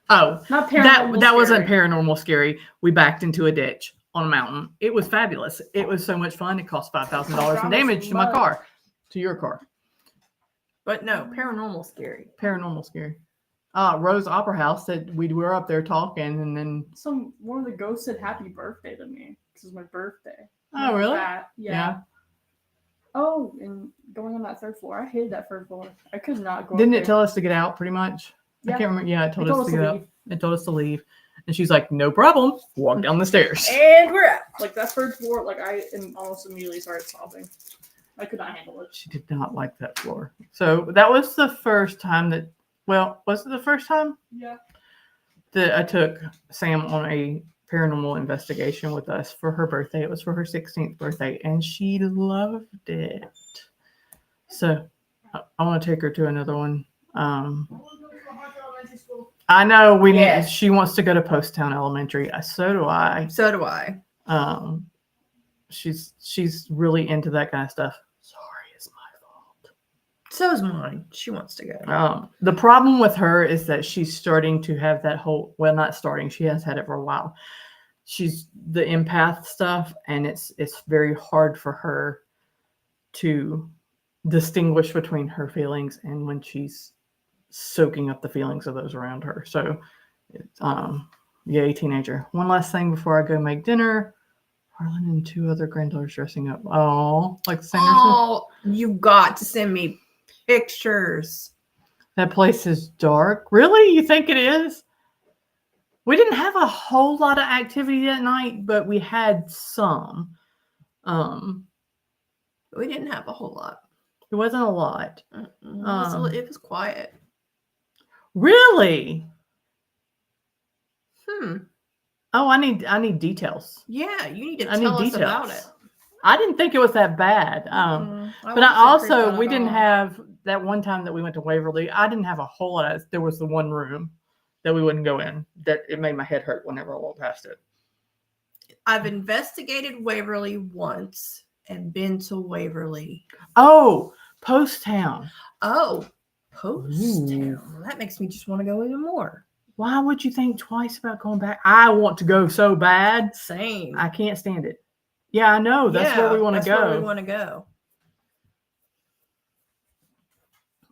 Oh, Not paranormal. that wasn't scary. paranormal scary. We backed into a ditch on a mountain. It was fabulous. It was so much fun. It cost $5,000 in damage to my car, to your car. But no, paranormal scary. Paranormal scary. Rose Opera House said we were up there talking, and then One of the ghosts said happy birthday to me because it's my birthday. oh really? That, yeah. Oh, and going on that third floor, I hated that third floor. I could not go. Didn't up it there. tell us to get out? Pretty much. Yeah. I can't remember. Yeah, it told It us to get out. leave. It told us to leave, and she's like, "No problem." Walk down the stairs. And we're out. Like that third floor, I almost immediately started sobbing. I could not handle it. She did not like that floor. So that was the first time that. Well, was it the first time Yeah. that I took Sam on a paranormal investigation with us for her birthday? It was for her 16th birthday, and she loved it. So I want to take her to another one. I know we Yes. need. She wants to go to Post Town Elementary. So do I. So do I. She's really into that kind of stuff. Sorry, it's my fault. So is mine. She wants to go. The problem with her is that she's starting to have that whole. Well, not starting. She has had it for a while. She's the empath stuff, and it's very hard for her to distinguish between her feelings and when she's soaking up the feelings of those around her. So, yay, teenager. One last thing before I go make dinner. Harlan and 2 other granddaughters dressing up. Oh, like the singers. Oh, you got to send me pictures. That place is dark. Really? You think it is? We didn't have a whole lot of activity that night, but we had some. We didn't have a whole lot. It wasn't a lot. It was quiet. Really? Hmm. Oh, I need details. Yeah, you need to I need tell us details. about it. I didn't think it was that bad. But I also, we didn't have that one time that we went to Waverly. I didn't have a whole lot. There was the one room that we wouldn't go in. That it made my head hurt whenever I walked past it. I've investigated Waverly once and been to Waverly. Oh, Post Town. Oh, Post Ooh. Town. That makes me just want to go even more. Why would you think twice about going back? I want to go so bad. Same. I can't stand it. Yeah, I know. That's where we want to That's where we go. want to go.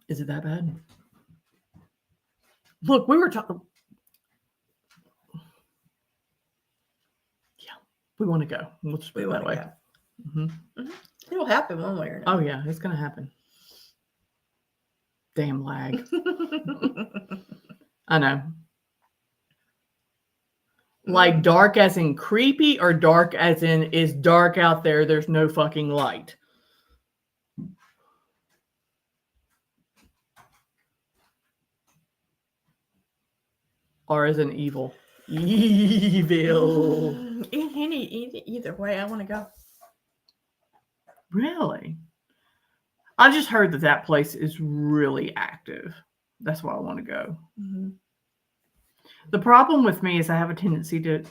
Is it that bad? Look, we were talking. Yeah, we want to go. We'll just put We it that want way. to go. It'll happen one way or Oh another. yeah, it's gonna happen. Damn lag. I know. Like dark as in creepy, or dark as in is dark out there, there's no fucking light. Or as in evil. Evil. Either way, I want to go. Really? I just heard that place is really active. That's why I want to go. Mhm. The problem with me is I have a tendency to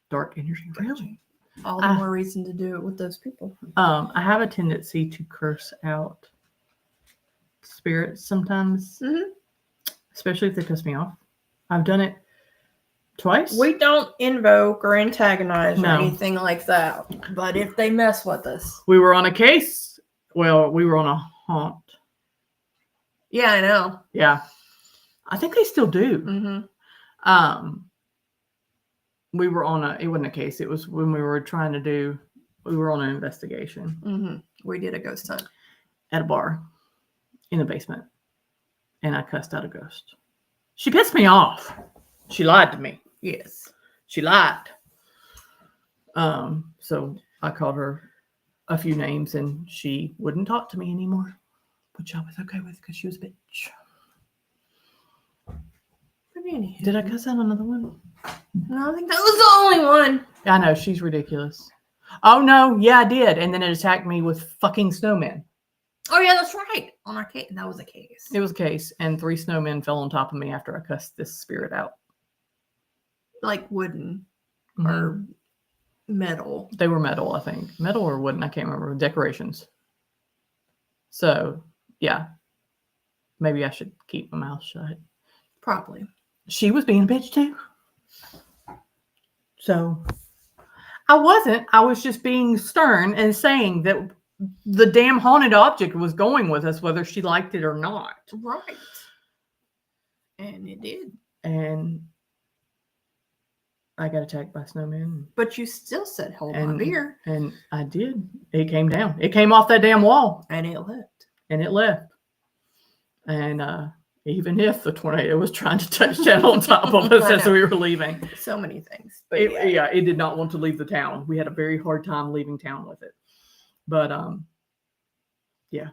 dark energy. Really? All the more reason to do it with those people. I have a tendency to curse out spirits sometimes, Mhm. especially if they piss me off. I've done it twice. We don't invoke or antagonize or No. anything like that. But if they mess with us. We were on a case. Well, we were on a haunt. Yeah, I know. Yeah. I think they still do. Mm-hmm. We were on it wasn't a case. It was when we were on an investigation. Mm-hmm. We did a ghost hunt. At a bar in the basement. And I cussed out a ghost. She pissed me off. She lied to me. Yes. She lied. So I called her a few names and she wouldn't talk to me anymore, which I was okay with because she was a bitch. Did I cuss out another one? No, I think that was the only one. I know, she's ridiculous. Oh no, yeah, I did. And then it attacked me with fucking snowmen. Oh yeah, that's right. On our case. That was a case. It was a case, and 3 snowmen fell on top of me after I cussed this spirit out. Like wooden Mhm. or metal. They were metal, I think. Metal or wooden, I can't remember. Decorations. So, yeah. Maybe I should keep my mouth shut. Probably. She was being a bitch too. So, I wasn't. I was just being stern and saying that the damn haunted object was going with us, whether she liked it or not. Right. And it did. And I got attacked by snowmen. But you still said, hold my beer. And I did. It came down. It came off that damn wall. And it left. And it left. And even if the tornado was trying to touch down on top of us as we were leaving. So many things. But It did not want to leave the town. We had a very hard time leaving town with it. But yeah.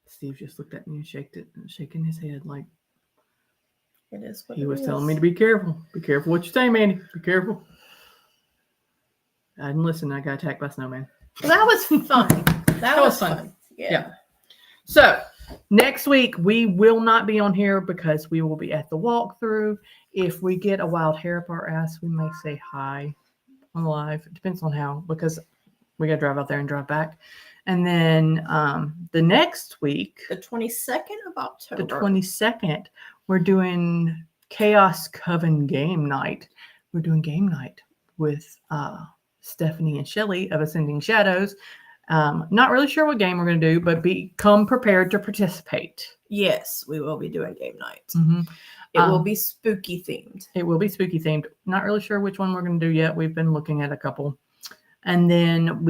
Steve just looked at me and shaking his head like it is what he it was is. telling me to be careful. Be careful what you say, Mandy. Be careful. I didn't listen. I got attacked by snowman. Well, that was fun. That was fun. Yeah. So next week we will not be on here because we will be at the walkthrough. If we get a wild hair up our ass, we may say hi on live. It depends on how, because we got to drive out there and drive back. And then the next week, the 22nd of October. The 22nd, we're doing Chaos Coven game night. We're doing game night with Stephanie and Shelly of Ascending Shadows. Not really sure what game we're going to do, but come prepared to participate. Yes, we will be doing game night. Mm-hmm. It will be spooky themed. It will be spooky themed. Not really sure which one we're going to do yet. We've been looking at a couple. And then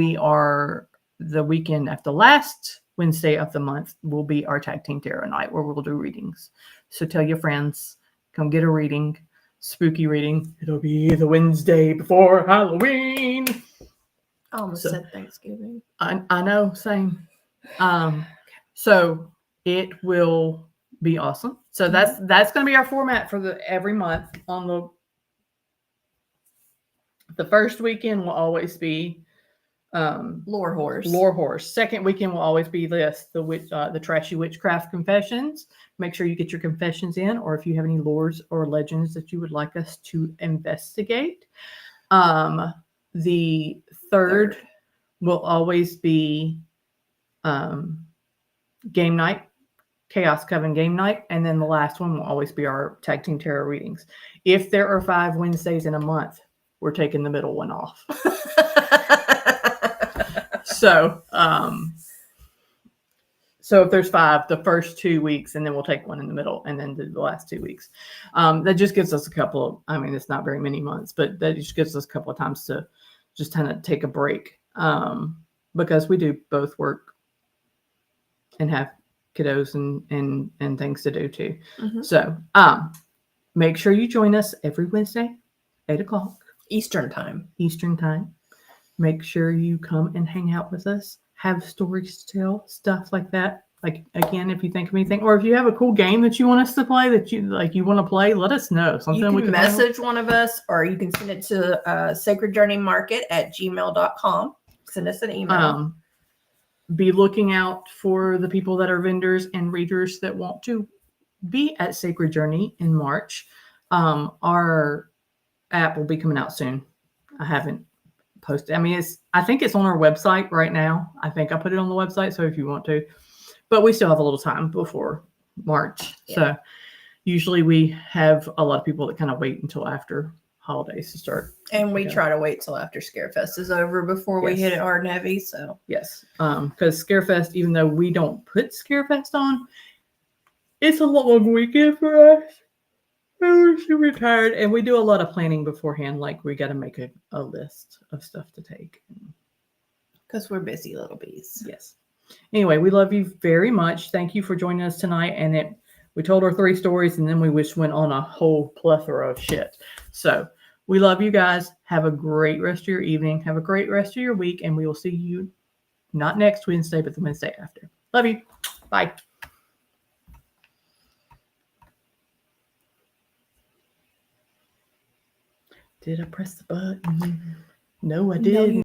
the weekend after last Wednesday of the month will be our Tag Team Tarot night where we'll do readings. So tell your friends, come get a reading, spooky reading. It'll be the Wednesday before Halloween. I almost said Thanksgiving. I know, same. So it will be awesome. So that's going to be our format for every month. On the first weekend will always be Lore Horse. Second weekend will always be the Trashy Witchcraft Confessions. Make sure you get your confessions in, or if you have any lores or legends that you would like us to investigate. The third will always be game night, Chaos Coven game night, and then the last one will always be our Tag Team Tarot readings. If there are 5 Wednesdays in a month, we're taking the middle one off. So if there's 5, the first 2 weeks, and then we'll take one in the middle, and then the last 2 weeks. That just gives us a couple of, it's not very many months, but that just gives us a couple of times to just kind of take a break. Because we do both work and have kiddos and things to do too. Mm-hmm. So make sure you join us every Wednesday, 8:00 Eastern time. Make sure you come and hang out with us, have stories to tell, stuff like that. Like, again, if you think of anything, or if you have a cool game that you want us to play that you want to play, let us know. Something you we can can message one of us, or you can send it to sacredjourneymarket@gmail.com. Send us an email. be looking out for the people that are vendors and readers that want to be at Sacred Journey in March. Our app will be coming out soon. I haven't posted. I mean, I think it's on our website right now. I think I put it on the website. So if you want to, but we still have a little time before March. Yeah. So usually we have a lot of people that kind of wait until after holidays to start. And we Okay. try to wait till after Scarefest is over before we Yes. hit it hard and heavy. So Yes. Because Scarefest, even though we don't put Scarefest on, it's a long weekend for us. We're super tired, and we do a lot of planning beforehand. Like we got to make a list of stuff to take. because we're busy little bees. Yes. Anyway, we love you very much. Thank you for joining us tonight. And we told our 3 stories, and then we just went on a whole plethora of shit. So we love you guys. Have a great rest of your evening. Have a great rest of your week, and we will see you not next Wednesday, but the Wednesday after. Love you. Bye. Did I press the button? No, I didn't.